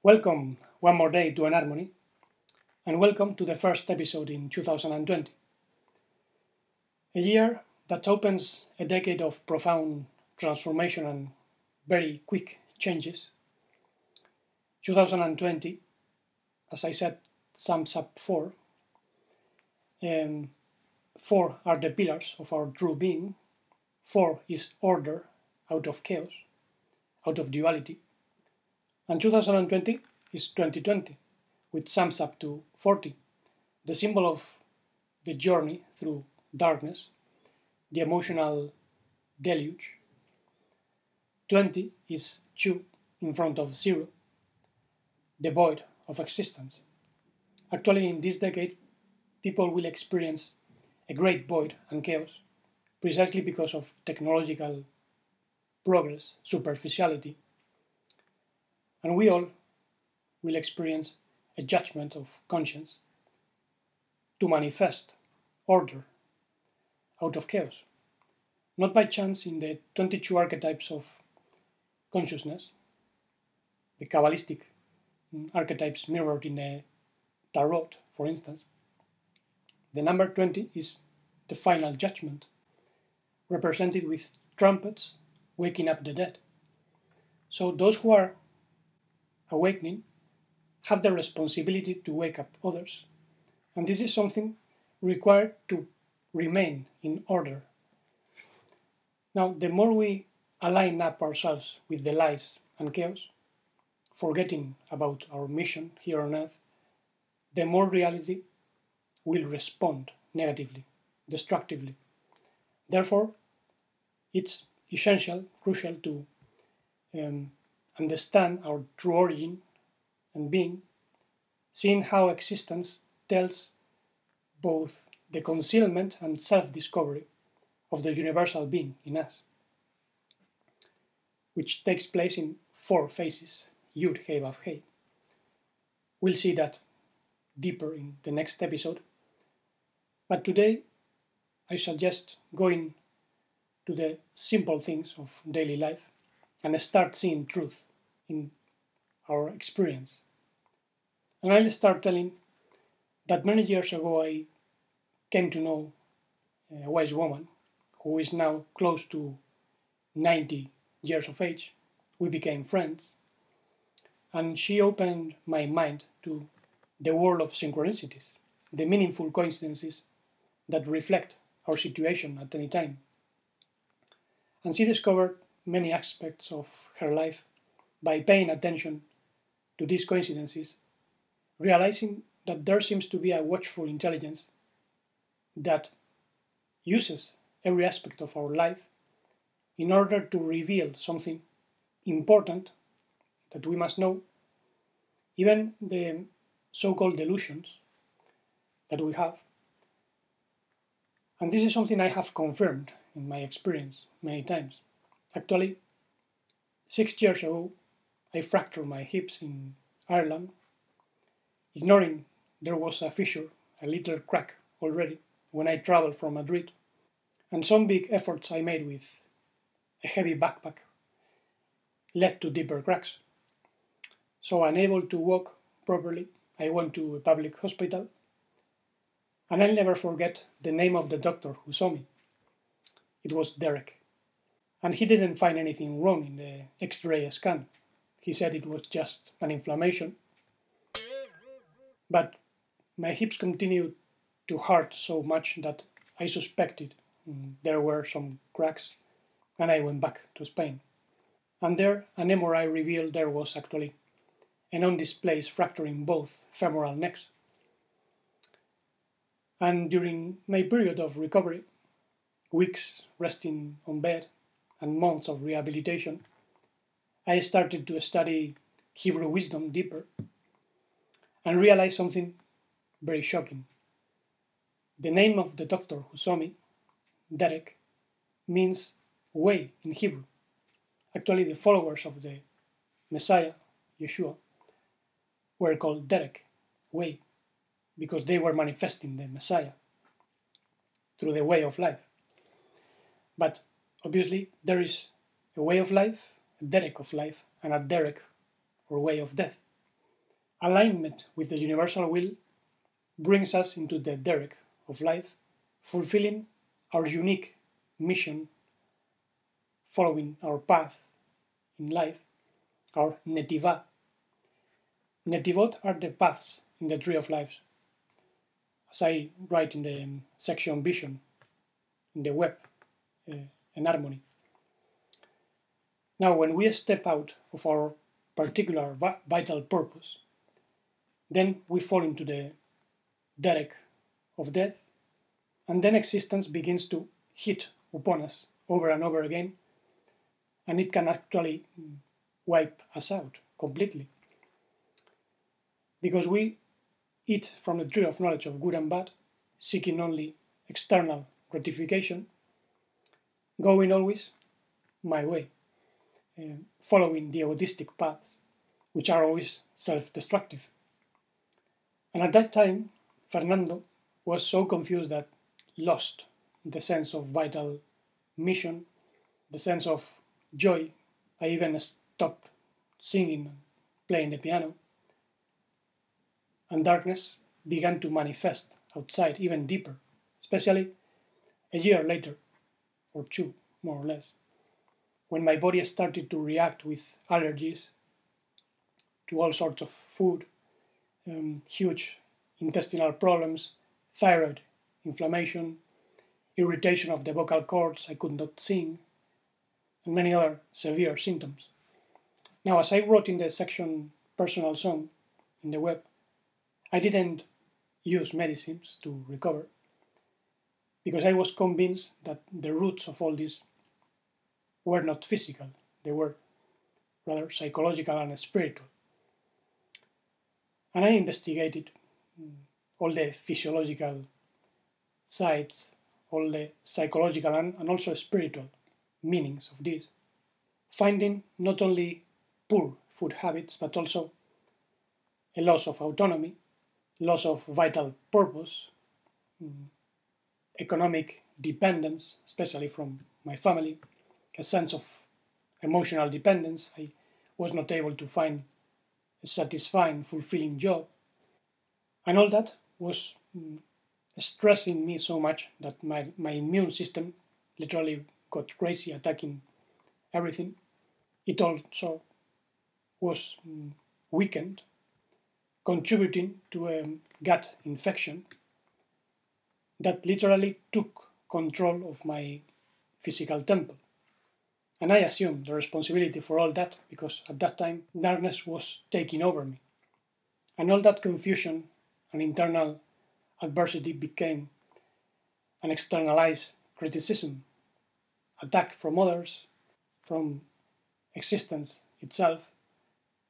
Welcome one more day to Enharmony, and welcome to the first episode in 2020. A year that opens a decade of profound transformation and very quick changes. 2020, as I said, sums up four. Four are the pillars of our true being. Four is order out of chaos, out of duality. And 2020 is 2020, which sums up to 40, the symbol of the journey through darkness, the emotional deluge. 20 is 2 in front of 0, the void of existence. Actually, in this decade, people will experience a great void and chaos, precisely because of technological progress, superficiality, and we all will experience a judgment of conscience to manifest order out of chaos, not by chance in the 22 archetypes of consciousness, the Kabbalistic archetypes mirrored in the Tarot, for instance. The number 20 is the final judgment, represented with trumpets waking up the dead. So those who are awakening have the responsibility to wake up others, and this is something required to remain in order. Now, the more we align up ourselves with the lies and chaos, forgetting about our mission here on earth, the more reality will respond negatively, destructively. Therefore, it's essential, crucial to understand our true origin and being, seeing how existence tells both the concealment and self-discovery of the universal being in us, which takes place in 4 phases, Yud, He, Vav, He. We'll see that deeper in the next episode, but today I suggest going to the simple things of daily life and start seeing truth in our experience. And I'll start telling that many years ago I came to know a wise woman who is now close to 90 years of age. We became friends, and she opened my mind to the world of synchronicities, the meaningful coincidences that reflect our situation at any time. And she discovered many aspects of her life by paying attention to these coincidences, realizing that there seems to be a watchful intelligence that uses every aspect of our life in order to reveal something important that we must know, even the so-called delusions that we have. And this is something I have confirmed in my experience many times. Actually, 6 years ago, I fractured my hips in Ireland, ignoring there was a fissure, a little crack already, when I traveled from Madrid, and some big efforts I made with a heavy backpack led to deeper cracks. So, unable to walk properly, I went to a public hospital, and I'll never forget the name of the doctor who saw me. It was Derek. And he didn't find anything wrong in the X-ray scan. He said it was just an inflammation. But my hips continued to hurt so much that I suspected there were some cracks, and I went back to Spain. And there, an MRI revealed there was actually an undisplaced fracture in both femoral necks. And during my period of recovery, weeks resting on bed and months of rehabilitation, I started to study Hebrew wisdom deeper and realized something very shocking. The name of the doctor who saw me, Derek, means way in Hebrew. Actually, the followers of the Messiah, Yeshua, were called Derek, way, because they were manifesting the Messiah through the way of life. But obviously, there is a way of life, a Derek of life, and a Derek or way of death. alignment with the universal will brings us into the derrick of life, fulfilling our unique mission, following our path in life, our netiva. Netivot are the paths in the tree of life, as I write in the section Vision in the web, in Harmony. Now, when we step out of our particular vital purpose, then we fall into the derrick of death, and then existence begins to hit upon us over and over again, and it can actually wipe us out completely. Because we eat from the tree of knowledge of good and bad, seeking only external gratification, going always my way, following the egotistic paths, which are always self-destructive. And at that time, Fernando was so confused that lost the sense of vital mission, the sense of joy. I even stopped singing and playing the piano. And darkness began to manifest outside even deeper, especially a year later, or two, more or less, when my body started to react with allergies to all sorts of food, huge intestinal problems, thyroid inflammation, irritation of the vocal cords, I could not sing, and many other severe symptoms. Now, as I wrote in the section Personal Song in the web, I didn't use medicines to recover because I was convinced that the roots of all this were not physical, they were rather psychological and spiritual. And I investigated all the physiological sides, all the psychological and also spiritual meanings of this, finding not only poor food habits but also a loss of autonomy, loss of vital purpose, economic dependence, especially from my family, a sense of emotional dependence. I was not able to find a satisfying, fulfilling job. And all that was stressing me so much that my immune system literally got crazy, attacking everything. It also was weakened, contributing to a gut infection that literally took control of my physical temple. And I assumed the responsibility for all that because at that time darkness was taking over me. And all that confusion and internal adversity became an externalized criticism, attack from others, from existence itself,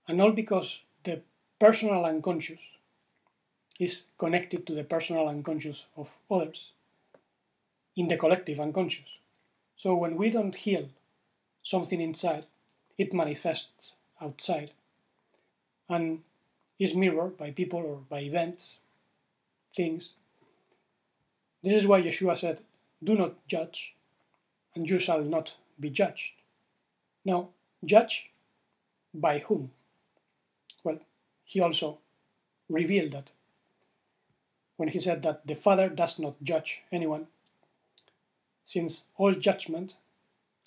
and all because the personal unconscious is connected to the personal unconscious of others in the collective unconscious. So when we don't heal something inside, it manifests outside and is mirrored by people or by events, things. This is why Yeshua said, "Do not judge, and you shall not be judged." Now, judge by whom? Well, he also revealed that when he said that the Father does not judge anyone, since all judgment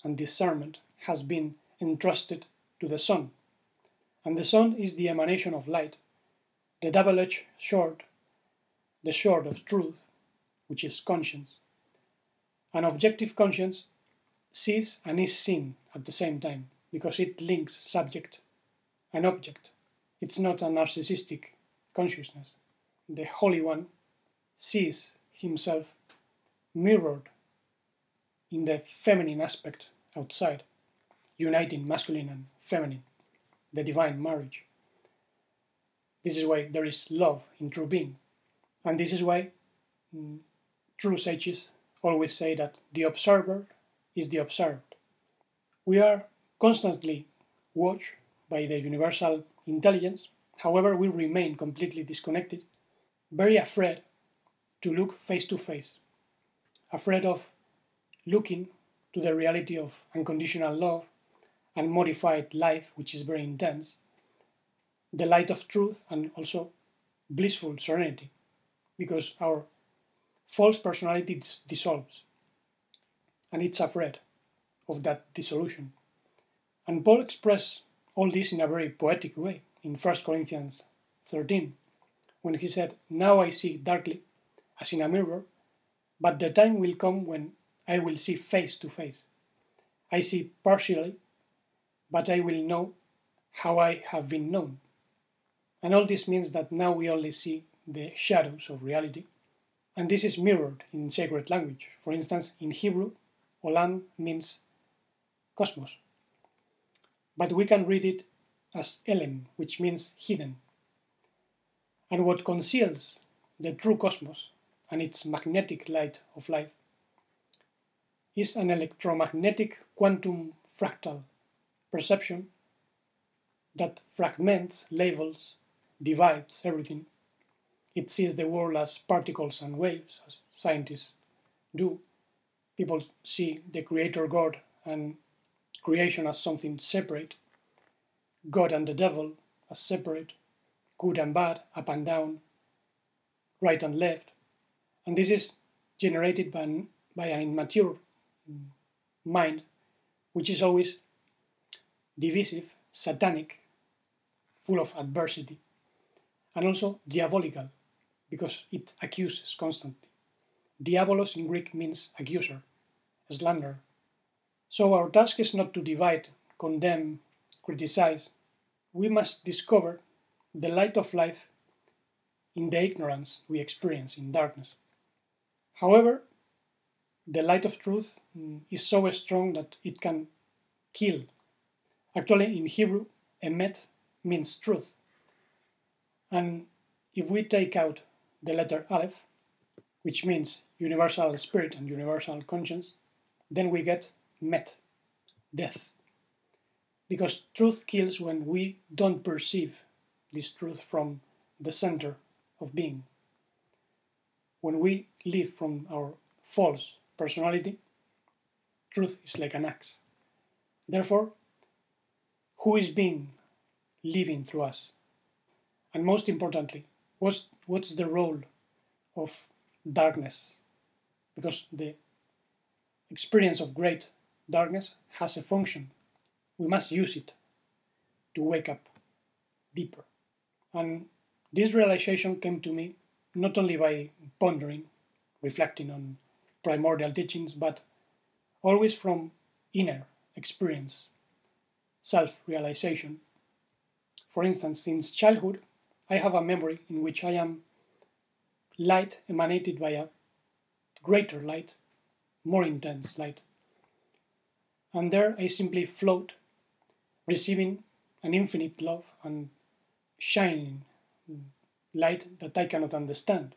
and discernment has been entrusted to the Son. And the Son is the emanation of light, the double-edged sword, the sword of truth, which is conscience. An objective conscience sees and is seen at the same time, because it links subject and object. It's not a narcissistic consciousness. The Holy One sees himself mirrored in the feminine aspect outside, uniting masculine and feminine, the divine marriage. This is why there is love in true being. And this is why true sages always say that the observer is the observed. We are constantly watched by the universal intelligence, however we remain completely disconnected, very afraid to look face to face, afraid of looking to the reality of unconditional love and modified life, which is very intense, the light of truth and also blissful serenity, because our false personality dissolves, and it's afraid of that dissolution. And Paul expressed all this in a very poetic way in 1 Corinthians 13, when he said, "Now I see darkly, as in a mirror, but the time will come when I will see face to face. I see partially, but I will know how I have been known." And all this means that now we only see the shadows of reality. And this is mirrored in sacred language. For instance, in Hebrew, olam means cosmos. But we can read it as elem, which means hidden. And what conceals the true cosmos and its magnetic light of life is an electromagnetic quantum fractal perception that fragments, labels, divides everything. It sees the world as particles and waves, as scientists do. People see the Creator God and creation as something separate, God and the devil as separate, good and bad, up and down, right and left. And this is generated by an immature mind, which is always divisive, satanic, full of adversity, and also diabolical, because it accuses constantly. Diabolos in Greek means accuser, slanderer. So our task is not to divide, condemn, criticize. We must discover the light of life in the ignorance we experience in darkness. However, the light of truth is so strong that it can kill. Actually, in Hebrew, emet means truth. And if we take out the letter Aleph, which means universal spirit and universal conscience, then we get met, death. Because truth kills when we don't perceive this truth from the center of being. When we live from our false personality, truth is like an axe. Therefore, who is being living through us? And most importantly, what's the role of darkness? Because the experience of great darkness has a function. We must use it to wake up deeper. And this realization came to me not only by pondering, reflecting on primordial teachings, but always from inner experience, self-realization. For instance, since childhood, I have a memory in which I am light emanated by a greater light, more intense light. And there I simply float, receiving an infinite love and shining light that I cannot understand.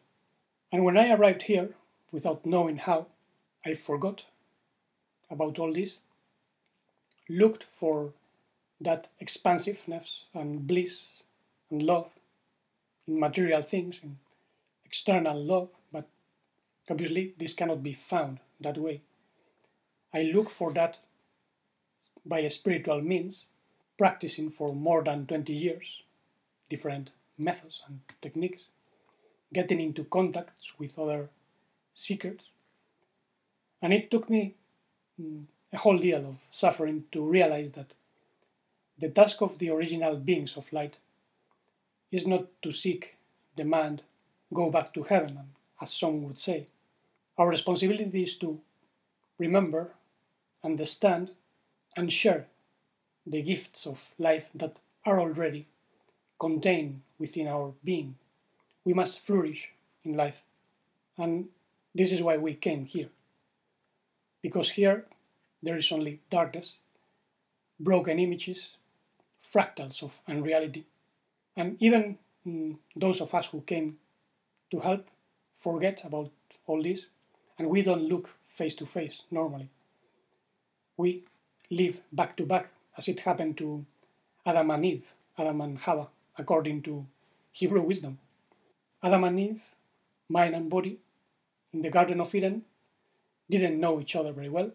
And when I arrived here, without knowing how, I forgot about all this, looked for that expansiveness and bliss and love in material things, in external love, but obviously this cannot be found that way. I look for that by a spiritual means, practicing for more than 20 years, different methods and techniques, getting into contacts with other seekers. And it took me a whole deal of suffering to realize that the task of the original beings of light is not to seek, demand, go back to heaven, as some would say. Our responsibility is to remember, understand, and share the gifts of life that are already contained within our being. We must flourish in life. And this is why we came here. Because here there is only darkness, broken images, fractals of unreality. And even those of us who came to help forget about all this, and we don't look face to face normally. We live back to back, as it happened to Adam and Eve, Adam and Hava, according to Hebrew wisdom. Adam and Eve, mind and body, in the Garden of Eden, didn't know each other very well.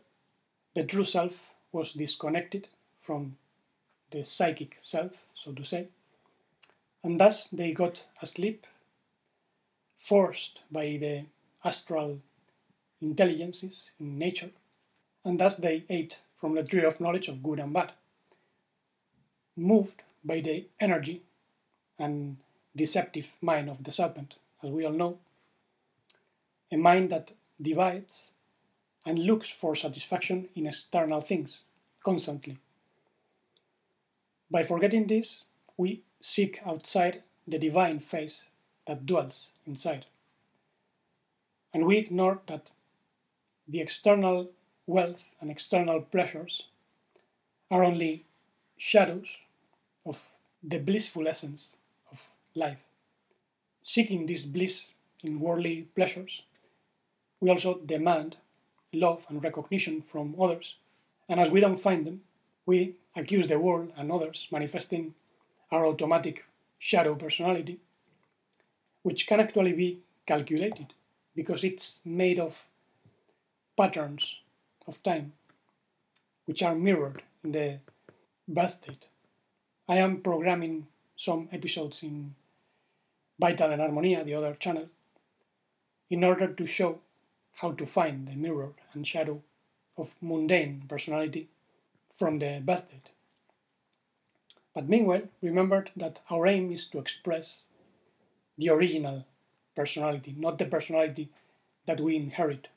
The true self was disconnected from the psychic self, so to say. and thus they got asleep, forced by the astral intelligences in nature, and thus they ate from the tree of knowledge of good and bad, moved by the energy and deceptive mind of the serpent, as we all know, a mind that divides and looks for satisfaction in external things constantly. By forgetting this, we seek outside the divine face that dwells inside. And we ignore that the external wealth and external pleasures are only shadows of the blissful essence of life. Seeking this bliss in worldly pleasures, we also demand love and recognition from others, and as we don't find them, we accuse the world and others, manifesting our automatic shadow personality, which can actually be calculated because it's made of patterns of time which are mirrored in the birth date. I am programming some episodes in Vital and Harmonia, the other channel, in order to show how to find the mirror and shadow of mundane personality from the birth date. But meanwhile, remember that our aim is to express the original personality, not the personality that we inherit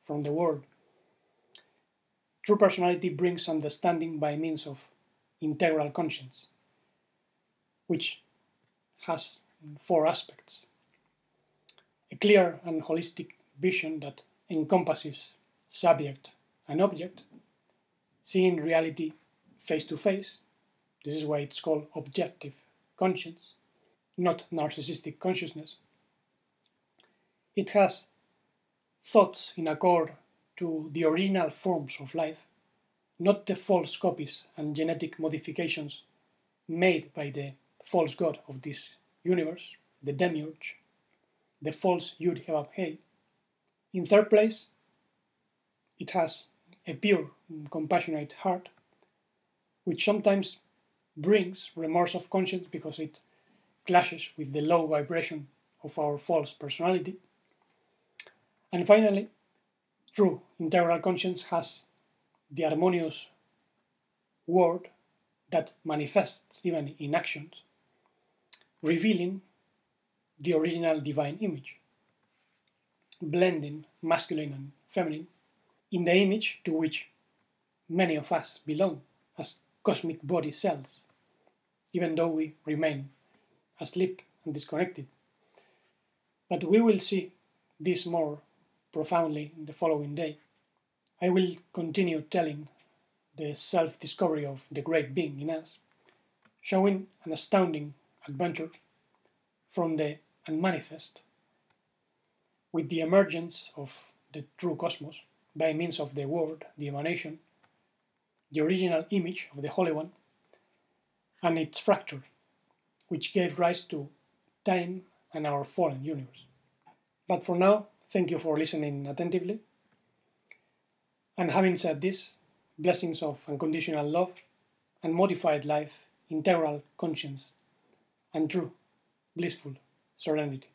from the world. True personality brings understanding by means of integral conscience, which has 4 aspects. A clear and holistic vision that encompasses subject and object, seeing reality face to face. This is why it's called objective conscience, not narcissistic consciousness. It has thoughts in accord to the original forms of life, not the false copies and genetic modifications made by the false god of this universe, the demiurge, the false Yud Hevab Hey. In third place, it has a pure, compassionate heart, which sometimes brings remorse of conscience because it clashes with the low vibration of our false personality. And finally, true integral conscience has the harmonious word that manifests even in actions, revealing the original divine image, blending masculine and feminine in the image to which many of us belong as cosmic body cells, even though we remain asleep and disconnected. But we will see this more profoundly in the following day. I will continue telling the self-discovery of the great being in us, showing an astounding adventure from the unmanifest with the emergence of the true cosmos by means of the word, the emanation, the original image of the Holy One, and its fracture, which gave rise to time and our fallen universe. But for now, thank you for listening attentively. And having said this, blessings of unconditional love and modified life, integral conscience, and true, blissful serenity.